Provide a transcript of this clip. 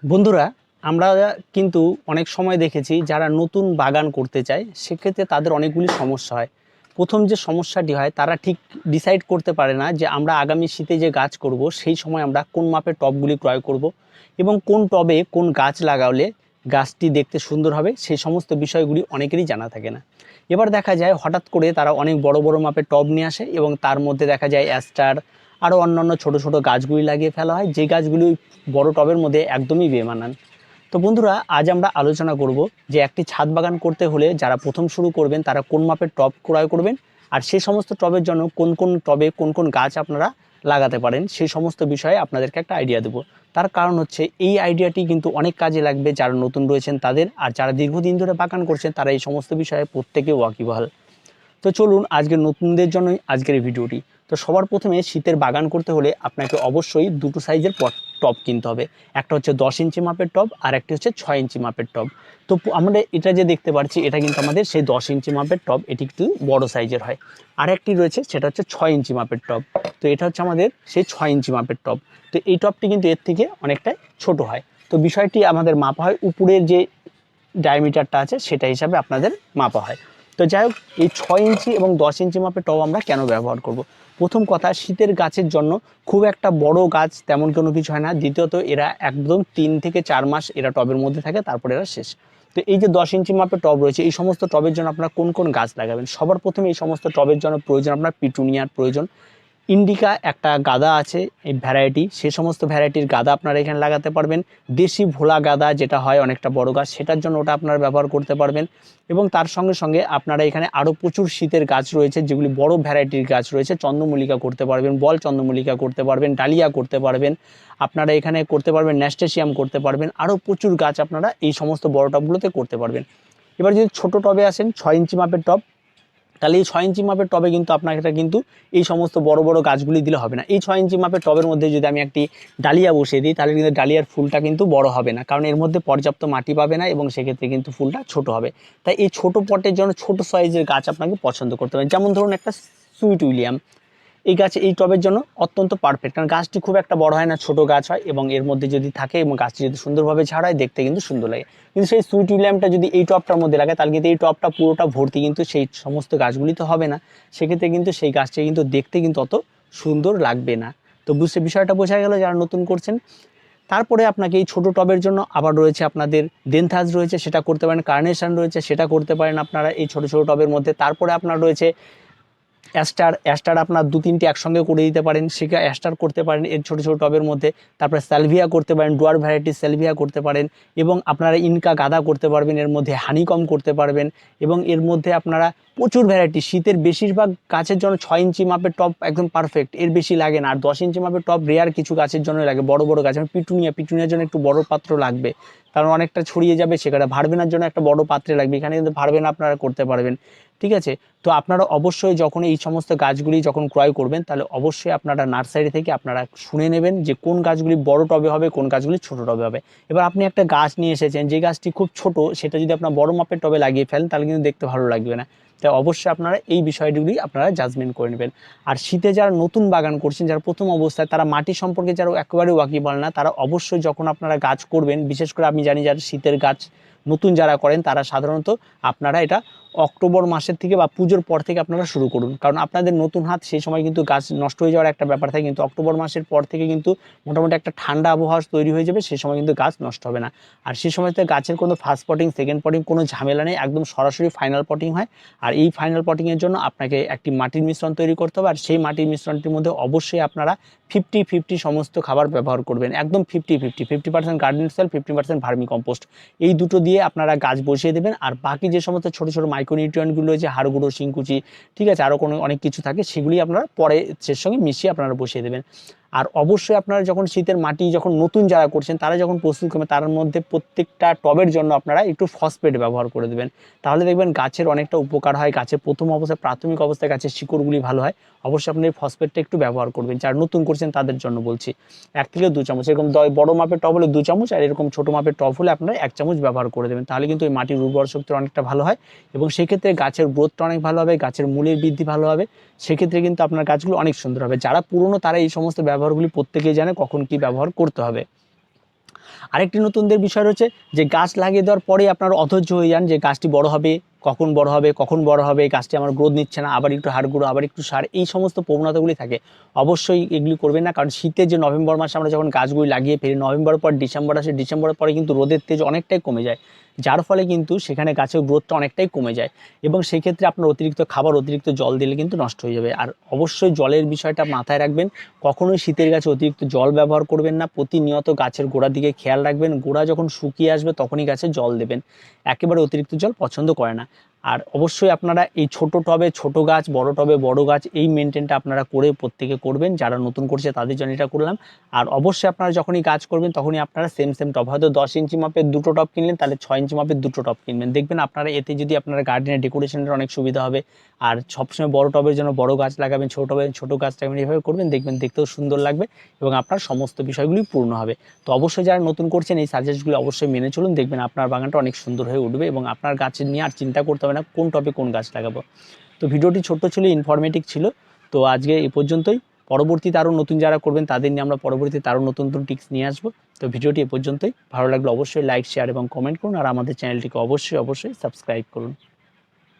বন্ধুরা, আমরা কিন্তু অনেক সময় দেখেছি যারা নতুন বাগান করতে চায় সেক্ষেত্রে তাদের অনেকগুলি সমস্যা হয়। প্রথম যে সমস্যাটি হয়, তারা ঠিক ডিসাইড করতে পারে না যে আমরা আগামী শীতে যে গাছ করব সেই সময় আমরা কোন মাপের টবগুলি ক্রয় করব এবং কোন টবে কোন গাছ লাগালে গাছটি দেখতে সুন্দর হবে, সেই সমস্ত বিষয়গুলি অনেকেরই জানা থাকে না। এবার দেখা যায় হঠাৎ করে তারা অনেক বড় বড় মাপের টব নিয়ে আসে এবং তার মধ্যে দেখা যায় অ্যাস্টার আরও অন্যান্য ছোট ছোট গাছগুলি লাগিয়ে ফেলা হয়, যে গাছগুলি বড় টবের মধ্যে একদমই বেমানান। তো বন্ধুরা, আজ আমরা আলোচনা করব যে একটি ছাদ বাগান করতে হলে যারা প্রথম শুরু করবেন তারা কোন মাপের টব ক্রয় করবেন, আর সেই সমস্ত টবের জন্য কোন কোন টবে কোন কোন গাছ আপনারা লাগাতে পারেন সেই সমস্ত বিষয়ে আপনাদেরকে একটা আইডিয়া দেবো। তার কারণ হচ্ছে এই আইডিয়াটি কিন্তু অনেক কাজে লাগবে যারা নতুন রয়েছেন তাদের, আর যারা দীর্ঘদিন ধরে বাগান করছেন তারা এই সমস্ত বিষয়ে প্রত্যেকে ওয়াকিবহাল। তো চলুন, আজকের নতুনদের জন্যই আজকের এই ভিডিওটি। তো সবার প্রথমে শীতের বাগান করতে হলে আপনাকে অবশ্যই দুটো সাইজের টব কিনতে হবে। একটা হচ্ছে 10 ইঞ্চি মাপের টব আর একটি হচ্ছে 6 ইঞ্চি মাপের টব। তো আমরা এটা যে দেখতে পাচ্ছি এটা কিন্তু আমাদের সেই 10 ইঞ্চি মাপের টব, এটি একটু বড় সাইজের হয়। আর একটি রয়েছে সেটা হচ্ছে 6 ইঞ্চি মাপের টব। তো এটা হচ্ছে আমাদের সেই 6 ইঞ্চি মাপের টব। তো এই টবটি কিন্তু এর থেকে অনেকটাই ছোট হয়। তো বিষয়টি আমাদের মাপা হয় উপরের যে ডায়ামিটারটা আছে সেটা হিসাবে আপনাদের মাপা হয়। তো যাই হোক, এই 6 ইঞ্চি এবং 10 ইঞ্চি মাপের টব আমরা কেন ব্যবহার করব? প্রথম কথা, শীতের গাছের জন্য খুব একটা বড় গাছ তেমন কোনো কিছু হয় না। দ্বিতীয়ত, এরা একদম 3 থেকে 4 মাস এরা টবের মধ্যে থাকে, তারপরে এরা শেষ। তো এই যে 10 ইঞ্চি মাপের টব রয়েছে, এই সমস্ত টবের জন্য আপনারা কোন কোন গাছ লাগাবেন? সবার প্রথমে এই সমস্ত টবের জন্য প্রয়োজন আপনার পিটুনিয়ার প্রয়োজন। ইন্ডিকা একটা গাঁদা আছে এই ভ্যারাইটি, সে সমস্ত ভ্যারাইটির গাঁদা আপনারা এখানে লাগাতে পারবেন। দেশি ভোলা গাঁদা যেটা হয় অনেকটা বড় গাছ, সেটার জন্য ওটা আপনারা ব্যবহার করতে পারবেন। এবং তার সঙ্গে সঙ্গে আপনারা এখানে আরও প্রচুর শীতের গাছ রয়েছে যেগুলি বড় ভ্যারাইটির গাছ রয়েছে। চন্দ্রমল্লিকা করতে পারবেন, বল চন্দ্রমল্লিকা করতে পারবেন, ডালিয়া করতে পারবেন, আপনারা এখানে করতে পারবেন ন্যাস্টেসিয়াম করতে পারবেন, আরও প্রচুর গাছ আপনারা এই সমস্ত বড় টবগুলোতে করতে পারবেন। এবার যদি ছোট টবে আসেন, 6 ইঞ্চি মাপের টব, তাহলে এই 6 ইঞ্চি মাপের টবে কিন্তু আপনাকে কিন্তু এই সমস্ত বড় বড় গাছগুলি দিলে হবে না। এই 6 ইঞ্চি মাপের টবের মধ্যে যদি আমি একটি ডালিয়া বসিয়ে দিই তাহলে কিন্তু ডালিয়ার ফুলটা কিন্তু বড় হবে না, কারণ এর মধ্যে পর্যাপ্ত মাটি পাবে না এবং সেক্ষেত্রে কিন্তু ফুলটা ছোট হবে। তাই এই ছোট পটের জন্য ছোট সাইজের গাছ আপনাকে পছন্দ করতে হবে। যেমন ধরুন একটা সুইট উইলিয়াম, এই গাছ এই টবের জন্য অত্যন্ত পারফেক্ট, কারণ গাছটি খুব একটা বড় হয় না, ছোট গাছ হয় এবং এর মধ্যে যদি থাকে এবং গাছটি যদি সুন্দরভাবে ঝাড়ায় দেখতে কিন্তু সুন্দর লাগে। কিন্তু সেই সুইট উইলিয়ামটা যদি এই টবটার মধ্যে লাগে তাহলে কিন্তু এই টবটা পুরোটা ভর্তি কিন্তু সেই সমস্ত গাছগুলি তো হবে না, সেক্ষেত্রে কিন্তু সেই গাছটা কিন্তু দেখতে কিন্তু অত সুন্দর লাগবে না। তো বিষয়টা বোঝা গেল যারা নতুন করছেন। তারপরে আপনাকে এই ছোটো টবের জন্য আবার রয়েছে আপনাদের দেনথাস রয়েছে, সেটা করতে পারেন, কার্নেশন রয়েছে, সেটা করতে পারেন আপনারা এই ছোটো ছোটো টবের মধ্যে। তারপরে আপনার রয়েছে অ্যাস্টার আপনার 2-3টি একসঙ্গে করে দিতে পারেন, সেটা অ্যাস্টার করতে পারেন এর ছোটো ছোটো টবের মধ্যে। তারপরে স্যালভিয়া করতে পারেন, ডুয়ার ভ্যারাইটির স্যালভিয়া করতে পারেন, এবং আপনারা ইনকা গাঁদা করতে পারবেন, এর মধ্যে হানিকম করতে পারবেন। এবং এর মধ্যে আপনারা প্রচুর ভ্যারাইটি, শীতের বেশিরভাগ গাছের জন্য 6 ইঞ্চি মাপের টব একদম পারফেক্ট, এর বেশি লাগে না। আর 10 ইঞ্চি মাপের টব রেয়ার কিছু গাছের জন্য লাগে, বড় বড় গাছ, যেমন পিটুনিয়ার জন্য একটু বড় পাত্র লাগবে, কারণ অনেকটা ছড়িয়ে যাবে, সেখানে ভার্বেনার জন্য একটা বড় পাত্রে লাগবে, এখানে কিন্তু ভার্বেনা আপনারা করতে পারবেন। ঠিক আছে? তো আপনারা অবশ্যই যখন এই সমস্ত গাছগুলি যখন ক্রয় করবেন তাহলে অবশ্যই আপনারা নার্সারি থেকে আপনারা শুনে নেবেন যে কোন গাছগুলি বড় টবে হবে, কোন গাছগুলি ছোট টবে হবে। এবার আপনি একটা গাছ নিয়ে এসেছেন, যে গাছটি খুব ছোট, সেটা যদি আপনার বড় মাপের টবে লাগিয়ে ফেলেন তাহলে কিন্তু দেখতে ভালো লাগবে না। তাই অবশ্যই আপনারা এই বিষয়গুলি আপনারা জাজমেন্ট করে নেবেন। আর শীতে যারা নতুন বাগান করছেন, যারা প্রথম অবস্থায়, তারা মাটি সম্পর্কে যারা একেবারে ওয়াকিবহাল না, তারা অবশ্যই যখন আপনারা গাছ করবেন, বিশেষ করে আমি জানি যারা শীতের গাছ নতুন যারা করেন তারা সাধারণত আপনারা এটা অক্টোবর মাসের থেকে বা পুজোর পর থেকে আপনারা শুরু করুন, কারণ আপনাদের নতুন হাত, সেই সময় কিন্তু গাছ নষ্ট হয়ে যাওয়ার একটা ব্যাপার থাকে। কিন্তু অক্টোবর মাসের পর থেকে কিন্তু মোটামুটি একটা ঠান্ডা আবহাওয়া তৈরি হয়ে যাবে, সেই সময় কিন্তু গাছ নষ্ট হবে না। আর সেই সময়তে গাছের কোনো ফার্স্ট পটিং, সেকেন্ড পটিং কোনো ঝামেলা নেই, একদম সরাসরি ফাইনাল পটিং হয়। আর এই ফাইনাল পটিংয়ের জন্য আপনাকে একটি মাটির মিশ্রণ তৈরি করতে হবে, আর সেই মাটির মিশ্রণটির মধ্যে অবশ্যই আপনারা 50-50 সমস্ত খাবার ব্যবহার করবেন, একদম 50-50 গার্ডেন সয়েল, 50% ভার্মি কম্পোস্ট, এই দুটো দিয়ে আপনারা গাছ বসিয়ে দেবেন। আর বাকি যে সমস্ত ছোটো ছোটো মাইক্রোনিউট্রিয়েন্টগুলো রয়েছে, হাড় গুঁড়ো, শিংকুচি, ঠিক আছে, আরও কোনো অনেক কিছু থাকে, সেগুলি আপনারা পরে এর সঙ্গে মিশিয়ে আপনারা বসিয়ে দেবেন। আর অবশ্যই আপনারা যখন শীতের মাটি যখন নতুন যারা করছেন তারা যখন প্রস্তুত করবেন, তার মধ্যে প্রত্যেকটা টবের জন্য আপনারা একটু ফসফেট ব্যবহার করে দেবেন, তাহলে দেখবেন গাছের অনেকটা উপকার হয়, গাছের প্রথম অবস্থায়, প্রাথমিক অবস্থায় গাছের শিকড়গুলি ভালো হয়। অবশ্যই আপনি এই ফসফেটটা একটু ব্যবহার করবেন, যারা নতুন করছেন তাদের জন্য বলছি। 1 থেকে 2 চামচ, এরকম বড় মাপের টব হলে 2 চামচ, আর এরকম ছোটো মাপের টব হলে আপনারা 1 চামচ ব্যবহার করে দেবেন, তাহলে কিন্তু ওই মাটির উর্বর শক্তি অনেকটা ভালো হয় এবং সেক্ষেত্রে গাছের গ্রোথটা অনেক ভালো হবে, গাছের মূলের বৃদ্ধি ভালো হবে, সেক্ষেত্রে কিন্তু আপনার গাছগুলো অনেক সুন্দর হবে। যারা পুরনো তারা এই সমস্ত ব্যবহারগুলি প্রত্যেকেই জানে কখন কি ব্যবহার করতে হবে। আরেকটি নতুনদের বিষয় রয়েছে যে গাছ লাগিয়ে দেওয়ার পরে আপনার অধৈর্য হয়ে যান যে গাছটি বড় হবে, কখন বড় হবে, কখন বড় হবে, গাছটি আমার গ্রোথ নিচ্ছে না, আবার একটু হাড় গুঁড়ো, আবার একটু সার, এই সমস্ত প্রবণতাগুলি থাকে। অবশ্যই এগুলি করবেন না, কারণ শীতের যে নভেম্বর মাসে আমরা যখন গাছগুলি লাগিয়ে ফেলি, নভেম্বর পর ডিসেম্বর আসে, ডিসেম্বরের পরে কিন্তু রোদের তেজ অনেকটাই কমে যায়, যার ফলে কিন্তু সেখানে গাছের গ্রোথটা অনেকটাই কমে যায় এবং সেই ক্ষেত্রে আপনার অতিরিক্ত খাবার, অতিরিক্ত জল দিলে কিন্তু নষ্ট হয়ে যাবে। আর অবশ্যই জলের বিষয়টা মাথায় রাখবেন, কখনোই শীতের গাছে অতিরিক্ত জল ব্যবহার করবেন না, প্রতিনিয়ত গাছের গোড়ার দিকে খেয়াল রাখবেন, গোড়া যখন শুকিয়ে আসবে তখনই গাছে জল দেবেন, একেবারে অতিরিক্ত জল পছন্দ করে না। আর অবশ্যই আপনারা এই ছোট টবে ছোট গাছ, বড় টবে বড় গাছ, এই মেনটেনটা আপনারা করে প্রত্যেকে করবেন, যারা নতুন করছে তাদের জন্য এটা করলাম। আর অবশ্যই আপনারা যখনই গাছ করবেন তখনই আপনারা সেম টব, হয়তো 10 ইঞ্চি মাপের দুটো টব কিনলেন, তাহলে 6 ইঞ্চি মাপের দুটো টব কিনবেন, দেখবেন আপনারা এতে যদি আপনারা গার্ডেনের ডেকোরেশনের অনেক সুবিধা হবে। আর সবসময় বড় টবের জন্য বড় গাছ লাগাবেন, ছোট টবে ছোট গাছ লাগাবেন, এভাবে করবেন, দেখবেন দেখতেও সুন্দর লাগবে এবং আপনার সমস্ত বিষয়গুলি পূর্ণ হবে। তো অবশ্যই যারা নতুন করছেন এই সাজেস্টগুলি অবশ্যই মেনে চলুন, দেখবেন আপনার বাগানটা অনেক সুন্দর হয়ে উঠবে এবং আপনার গাছের নিয়ে আর চিন্তা করতে হবে না কোন টবে কোন গাছ লাগাবো। তো ভিডিওটি ছোট্ট ছিল, ইনফরমেটিভ ছিল। তো আজকে এই পর্যন্তই, পরবর্তীতে আরও নতুন যারা করবেন তাদের নিয়ে আমরা পরবর্তীতে আরও নতুন নতুন টিপস নিয়ে আসবো। তো ভিডিওটি এ পর্যন্তই, ভালো লাগলে অবশ্যই লাইক, শেয়ার এবং কমেন্ট করুন, আর আমাদের চ্যানেলটিকে অবশ্যই সাবস্ক্রাইব করুন।